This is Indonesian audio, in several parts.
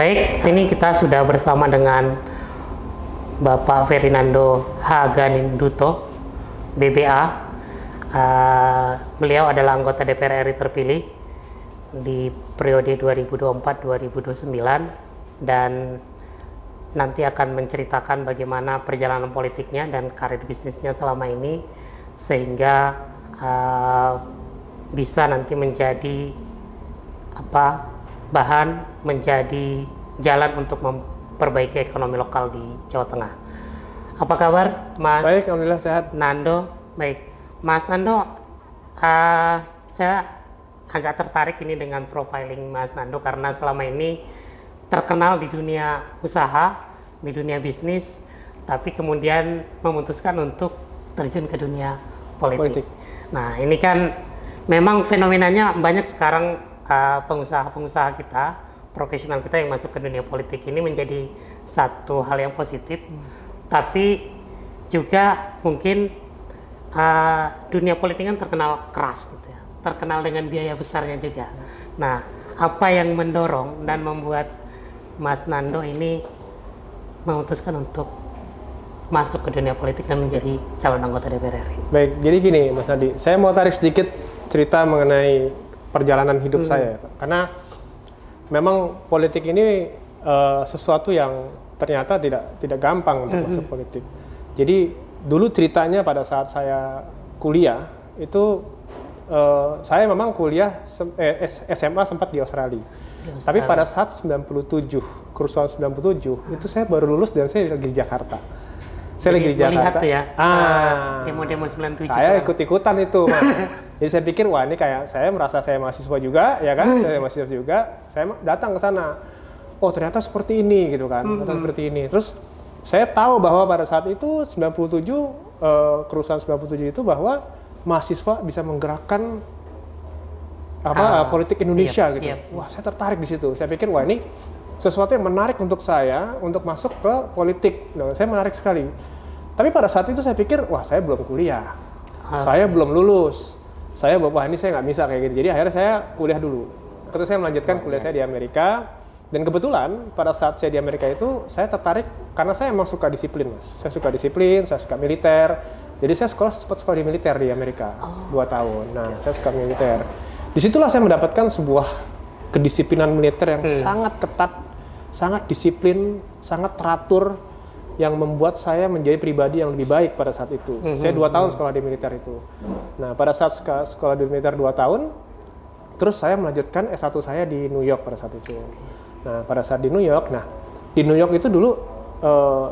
Baik, ini kita sudah bersama dengan Bapak Ferdinando H. Ganinduto, BBA. Beliau adalah anggota DPR RI terpilih di periode 2024-2029 dan nanti akan menceritakan bagaimana perjalanan politiknya dan karir bisnisnya selama ini sehingga bisa nanti menjadi bahan, menjadi jalan untuk memperbaiki ekonomi lokal di Jawa Tengah. Apa kabar, Mas? Baik, alhamdulillah sehat. Nando, baik. Mas Nando, saya agak tertarik ini dengan profiling Mas Nando karena selama ini terkenal di dunia usaha, di dunia bisnis, tapi kemudian memutuskan untuk terjun ke dunia politik. Nah, ini kan memang fenomenanya banyak sekarang pengusaha-pengusaha kita, profesional kita yang masuk ke dunia politik ini menjadi satu hal yang positif, tapi juga mungkin dunia politik kan terkenal keras gitu ya, terkenal dengan biaya besarnya juga. Nah, apa yang mendorong dan membuat Mas Nando ini memutuskan untuk masuk ke dunia politik dan menjadi calon anggota DPR RI? Baik, jadi gini Mas Nadi, saya mau tarik sedikit cerita mengenai perjalanan hidup saya, karena memang politik ini sesuatu yang ternyata tidak gampang untuk masuk politik. Jadi dulu ceritanya pada saat saya kuliah itu saya memang kuliah SMA sempat di Australia. Tapi pada saat 97, kerusuhan 97 itu saya baru lulus dan saya lagi di Jakarta. Saya lagi di Jakarta. Tuh ya, demo-demo 97. Saya ikut-ikutan itu, Mas. Jadi saya pikir, wah ini kayak saya merasa saya mahasiswa juga, ya kan? Saya mahasiswa juga, saya datang ke sana. Oh ternyata seperti ini gitu kan, ternyata seperti ini. Terus saya tahu bahwa pada saat itu 97, kerusuhan 97 itu bahwa mahasiswa bisa menggerakkan politik Indonesia gitu. Wah saya tertarik di situ. Saya pikir wah ini sesuatu yang menarik untuk saya untuk masuk ke politik. Nah, saya menarik sekali. Tapi pada saat itu saya pikir wah saya belum kuliah, saya belum lulus. Saya wah ini saya nggak bisa kayak gitu. Jadi akhirnya saya kuliah dulu. Terus saya melanjutkan kuliah saya di Amerika. Dan kebetulan pada saat saya di Amerika itu saya tertarik karena saya emang suka disiplin, Mas. Saya suka disiplin, saya suka militer. Jadi saya sempat sekolah di militer di Amerika 2 tahun. Nah, saya suka militer. Disitulah saya mendapatkan sebuah kedisiplinan militer yang sangat ketat, sangat disiplin, sangat teratur, yang membuat saya menjadi pribadi yang lebih baik pada saat itu. Saya 2 tahun sekolah di militer itu. Nah, pada saat sekolah di militer 2 tahun, terus saya melanjutkan S1 saya di New York pada saat itu. Nah, pada saat di New York itu dulu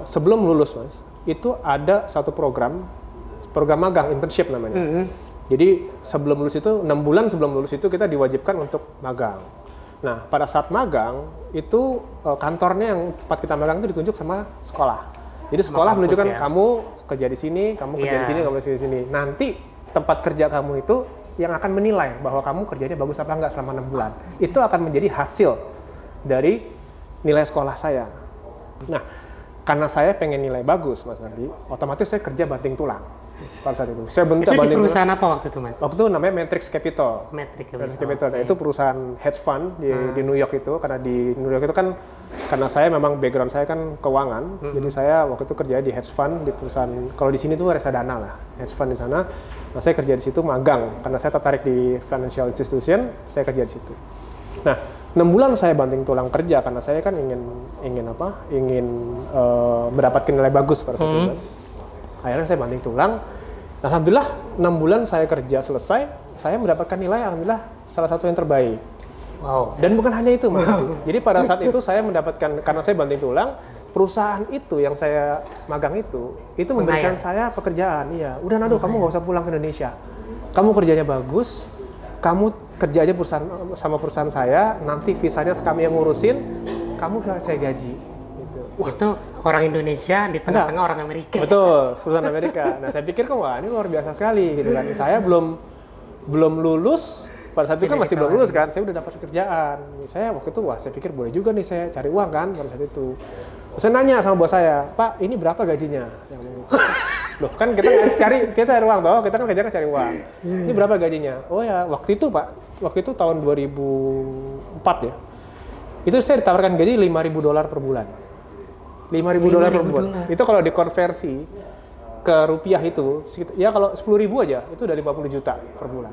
sebelum lulus, Mas, itu ada satu program magang, internship namanya. Jadi sebelum lulus itu, 6 bulan sebelum lulus itu kita diwajibkan untuk magang. Nah, pada saat magang, itu kantornya yang tempat kita magang itu ditunjuk sama sekolah. Jadi sekolah menunjukkan kamu kerja di sini, kamu kerja di sini, kamu kerja di sini. Nanti tempat kerja kamu itu yang akan menilai bahwa kamu kerjanya bagus apa enggak selama 6 bulan. Itu akan menjadi hasil dari nilai sekolah saya. Nah, karena saya pengen nilai bagus, Mas Nadi, otomatis saya kerja banting tulang pada saat itu. Saya bentuk itu di perusahaan apa waktu itu, Mas? Waktu itu namanya Matrix Capital. Matrix Capital. Nah, itu perusahaan hedge fund di New York itu. Karena di New York itu kan, karena saya memang background saya kan keuangan, jadi saya waktu itu kerja di hedge fund di perusahaan. Kalau di sini tuh reksadana lah, hedge fund di sana. Nah, saya kerja di situ magang karena saya tertarik di financial institution, saya kerja di situ. Nah, 6 bulan saya banting tulang kerja karena saya kan ingin mendapatkan nilai bagus pada saat itu. Akhirnya saya banting tulang. Alhamdulillah 6 bulan saya kerja selesai, saya mendapatkan nilai alhamdulillah salah satu yang terbaik. Wow. Dan bukan hanya itu, Mas. Jadi pada saat itu saya mendapatkan, karena saya banting tulang, perusahaan itu yang saya magang itu memberikan saya pekerjaan. Iya, udah Nado, kamu nggak usah pulang ke Indonesia. Kamu kerjanya bagus, kamu kerja aja sama perusahaan saya, nanti visanya kami yang ngurusin, kamu saya gaji. Gitu. Itu orang Indonesia di tengah-tengah orang Amerika. Betul, perusahaan Amerika. Nah saya pikir wah ini luar biasa sekali gitu kan. Saya belum lulus, pada saat itu kan masih belum lulus kan, saya udah dapat pekerjaan. Saya waktu itu saya pikir boleh juga nih saya cari uang kan pada saat itu. Saya nanya sama bos saya, Pak ini berapa gajinya? Saya ngomong gitu. Loh kan kita cari uang toh, kita kan kerja cari uang. Ini berapa gajinya? Oh ya waktu itu Pak, waktu itu tahun 2004 ya. Itu saya ditawarkan gaji $5.000 per bulan. $5.000 per bulan. Itu kalau dikonversi ke rupiah itu, ya kalau 10.000 aja, itu udah 50 juta per bulan.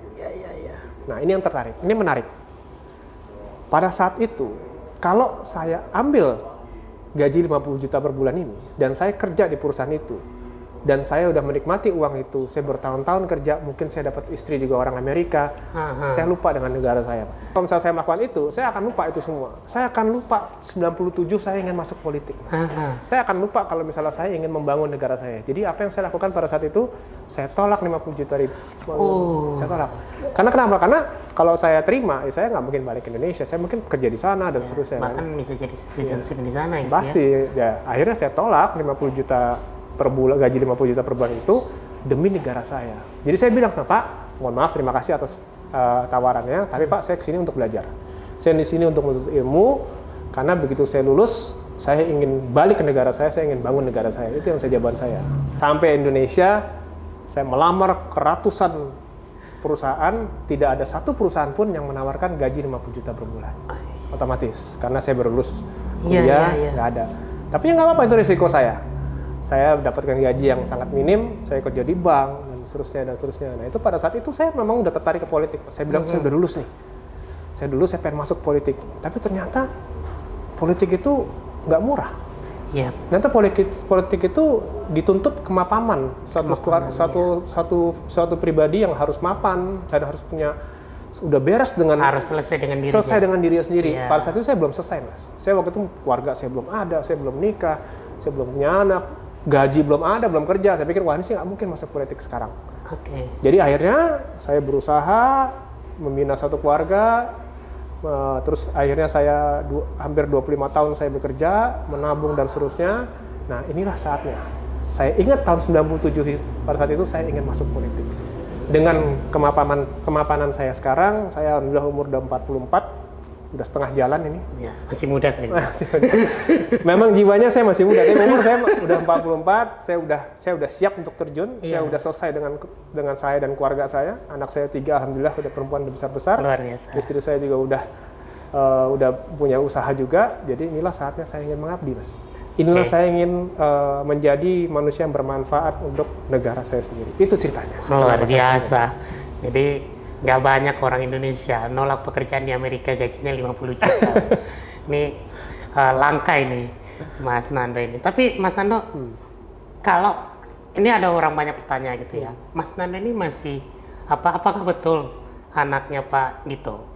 Nah, ini yang tertarik. Ini menarik. Pada saat itu, kalau saya ambil gaji 50 juta per bulan ini, dan saya kerja di perusahaan itu, dan saya udah menikmati uang itu, saya bertahun-tahun kerja, mungkin saya dapat istri juga orang Amerika, saya lupa dengan negara saya. Kalau misalnya saya melakukan itu, saya akan lupa itu semua. Saya akan lupa 97 saya ingin masuk politik. Saya akan lupa kalau misalnya saya ingin membangun negara saya. Jadi apa yang saya lakukan pada saat itu, saya tolak 50 juta ribu. Saya tolak. Karena kenapa? Karena kalau saya terima, ya saya nggak mungkin balik ke Indonesia. Saya mungkin kerja di sana dan seterusnya. Bahkan bisa jadi citizenship di sana gitu. Pasti. Ya, akhirnya saya tolak 50 juta per bulan, gaji 50 juta per bulan itu demi negara saya. Jadi saya bilang sama Pak, mohon maaf, terima kasih atas tawarannya, tapi Pak, saya kesini untuk belajar. Saya di sini untuk menuntut ilmu, karena begitu saya lulus, saya ingin balik ke negara saya ingin bangun negara saya. Itu yang jawaban saya. Sampai Indonesia, saya melamar ke ratusan perusahaan, tidak ada satu perusahaan pun yang menawarkan gaji 50 juta per bulan. Otomatis, karena saya baru lulus kuliah, nggak ada. Tapi ya nggak apa-apa, itu risiko saya. Saya dapatkan gaji yang sangat minim, saya kerja di bank, dan seterusnya. Nah itu pada saat itu saya memang udah tertarik ke politik. Saya bilang, saya udah lulus nih. Saya pengen masuk politik. Tapi ternyata politik itu nggak murah. Ternyata politik itu dituntut kemapanan. Satu pribadi yang harus mapan, dan harus punya, udah beres dengan, harus selesai dengan dirinya sendiri. Pada saat itu saya belum selesai, Mas. Saya waktu itu keluarga saya belum ada, saya belum nikah, saya belum punya anak, gaji belum ada, belum kerja. Saya pikir, wah ini sih nggak mungkin masuk politik sekarang. Jadi akhirnya saya berusaha membina satu keluarga, terus akhirnya saya hampir 25 tahun saya bekerja, menabung dan seterusnya. Nah inilah saatnya. Saya ingat tahun 97, pada saat itu saya ingin masuk politik. Dengan kemapanan saya sekarang, saya alhamdulillah umur udah 44, udah setengah jalan ini. Masih muda tadi. Memang jiwanya saya masih muda, tapi umur saya udah 44, saya udah siap untuk terjun, saya udah selesai dengan saya dan keluarga saya. Anak saya 3, alhamdulillah udah perempuan, udah besar-besar. Luar biasa. Istri saya juga udah punya usaha juga. Jadi inilah saatnya saya ingin mengabdi, Mas. Inilah saya ingin menjadi manusia yang bermanfaat untuk negara saya sendiri. Itu ceritanya. Luar biasa. Jadi nggak banyak orang Indonesia nolak pekerjaan di Amerika gajinya 50 juta. Ini langka ini, Mas Nando ini. Tapi Mas Nando, kalau ini ada orang banyak bertanya gitu ya, Mas Nando ini masih apakah betul anaknya Pak Dito,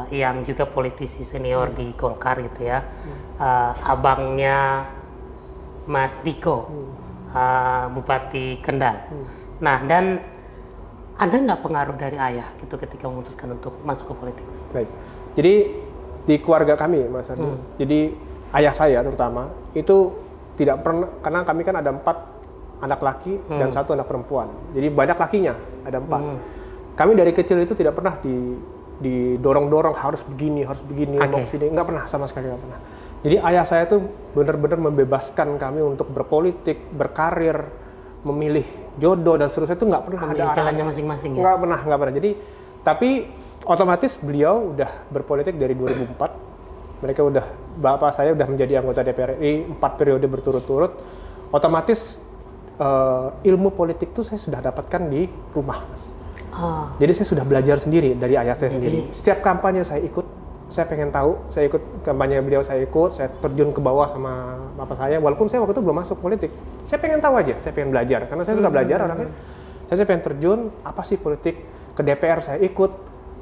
yang juga politisi senior di Golkar gitu ya, abangnya Mas Diko, Bupati Kendal. Nah, dan ada nggak pengaruh dari ayah gitu ketika memutuskan untuk masuk ke politik? Baik. Jadi di keluarga kami, Mas Andi, jadi ayah saya terutama itu tidak pernah, karena kami kan ada 4 anak laki dan 1 anak perempuan. Jadi banyak lakinya, ada 4. Kami dari kecil itu tidak pernah didorong-dorong harus begini, mau kesini, nggak pernah, sama sekali nggak pernah. Jadi ayah saya tuh benar-benar membebaskan kami untuk berpolitik, berkarir, memilih jodoh dan seterusnya, itu nggak pernah ada jalannya masing-masing ya? Nggak pernah. Jadi, tapi otomatis beliau udah berpolitik dari 2004. Bapak saya udah menjadi anggota DPR RI 4 periode berturut-turut. Otomatis ilmu politik itu saya sudah dapatkan di rumah, Mas. Jadi saya sudah belajar sendiri dari ayah saya sendiri. Setiap kampanye saya ikut, saya pengen tahu, saya ikut kampanye beliau, saya terjun ke bawah sama bapak saya, walaupun saya waktu itu belum masuk politik. Saya pengen tahu aja, saya pengen belajar, karena saya suka belajar orangnya. Saya pengen terjun, apa sih politik, ke DPR saya ikut,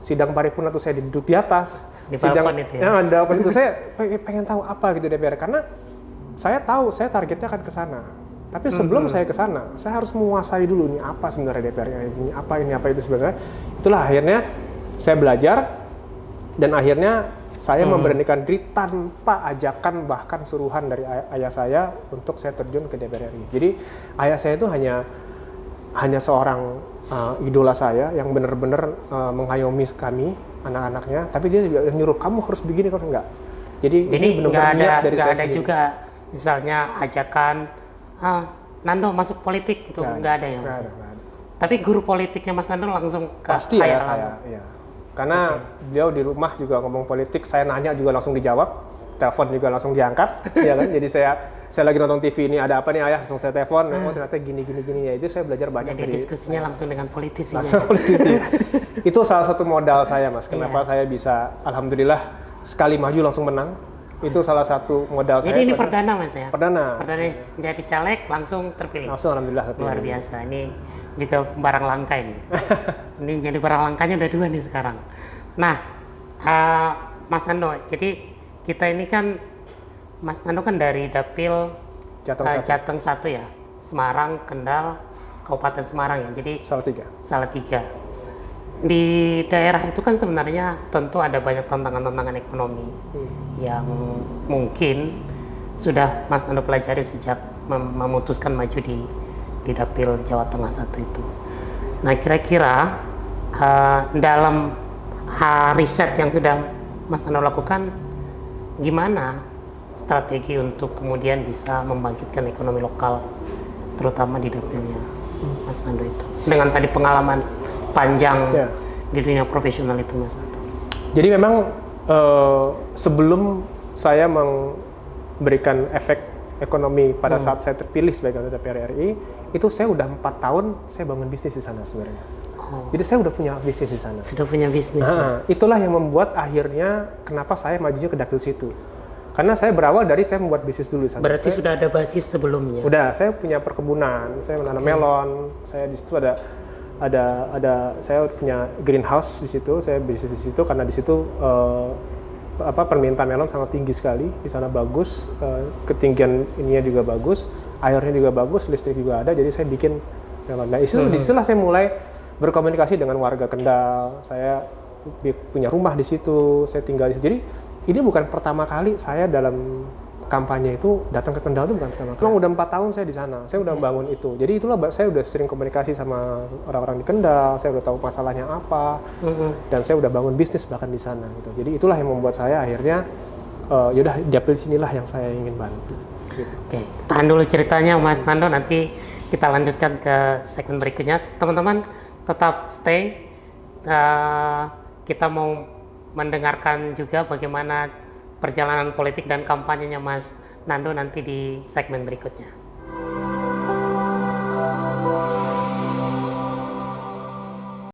sidang paripurna itu saya duduk di atas, di balkon itu ya? Itu saya pengen tahu apa gitu DPR, karena saya tahu, saya targetnya akan ke sana. Tapi sebelum saya ke sana, saya harus menguasai dulu, ini apa sebenarnya DPR, ini apa itu sebenarnya. Itulah akhirnya saya belajar, dan akhirnya saya memberanikan diri tanpa ajakan bahkan suruhan dari ayah saya untuk saya terjun ke DPR RI. Jadi ayah saya itu hanya seorang idola saya yang benar-benar mengayomi kami, anak-anaknya. Tapi dia juga nyuruh, kamu harus begini, kalau enggak. Jadi benar-benar niat dari saya sendiri. Juga misalnya ajakan, Nando masuk politik gitu, nggak ada ya? Nggak ada. Tapi guru politiknya Mas Nando langsung ke pasti ayah saya, langsung? ya. Karena beliau di rumah juga ngomong politik, saya nanya juga langsung dijawab, telepon juga langsung diangkat, ya kan? Jadi saya lagi nonton TV ini ada apa nih ayah, langsung saya telepon, oh ternyata gini ya. Itu saya belajar banyak Jadi dari diskusinya langsung dengan politisi. langsung politisi. Itu salah satu modal saya, Mas. Kenapa saya bisa, alhamdulillah sekali maju langsung menang. Itu salah satu modal saya. Jadi ini perdana Mas ya? Perdana. Perdana jadi caleg langsung terpilih. Langsung alhamdulillah terpilih. Luar biasa. Ini juga barang langka ini. Ini jadi barang langkanya udah 2 nih sekarang. Nah, Mas Nando, jadi kita ini kan Mas Nando kan dari Dapil Jateng 1 ya, Semarang, Kendal, Kabupaten Semarang ya. Jadi Salatiga. Di daerah itu kan sebenarnya tentu ada banyak tantangan-tantangan ekonomi yang mungkin sudah Mas Nando pelajari sejak memutuskan maju di Dapil Jawa Tengah 1 itu. Nah, kira-kira dalam riset yang sudah Mas Nando lakukan, gimana strategi untuk kemudian bisa membangkitkan ekonomi lokal, terutama di dapilnya Mas Nando itu, dengan tadi pengalaman panjang di dunia profesional itu, Mas Nando? Jadi memang sebelum saya memberikan efek ekonomi pada saat saya terpilih sebagai anggota DPR RI, itu saya udah 4 tahun saya bangun bisnis di sana sebenarnya. Jadi saya udah punya bisnis di sana. Sudah punya bisnis. Itulah yang membuat akhirnya kenapa saya majunya ke dapil situ. Karena saya berawal dari saya membuat bisnis dulu di sana. Berarti sudah ada basis sebelumnya. Udah, saya punya perkebunan, saya menanam melon, saya di situ ada saya punya greenhouse di situ, saya bisnis di situ karena di situ permintaan melon sangat tinggi sekali, di sana bagus, ketinggian ininya juga bagus, airnya juga bagus, listrik juga ada, jadi saya bikin melon. Nah, disitulah saya mulai berkomunikasi dengan warga Kendal, saya punya rumah di situ, saya tinggal di situ. Jadi ini bukan pertama kali saya dalam kampanye itu datang ke Kendal, itu bukan pertama kali. Memang udah 4 tahun saya di sana, saya udah bangun itu. Jadi itulah saya udah sering komunikasi sama orang-orang di Kendal, saya udah tahu masalahnya apa, dan saya udah bangun bisnis bahkan di sana. Gitu. Jadi itulah yang membuat saya akhirnya, yaudah dapil sinilah yang saya ingin bantu. Gitu. Oke, tahan dulu ceritanya Mas Nando, nanti kita lanjutkan ke segmen berikutnya. Teman-teman tetap stay, kita mau mendengarkan juga bagaimana perjalanan politik dan kampanyenya Mas Nando nanti di segmen berikutnya.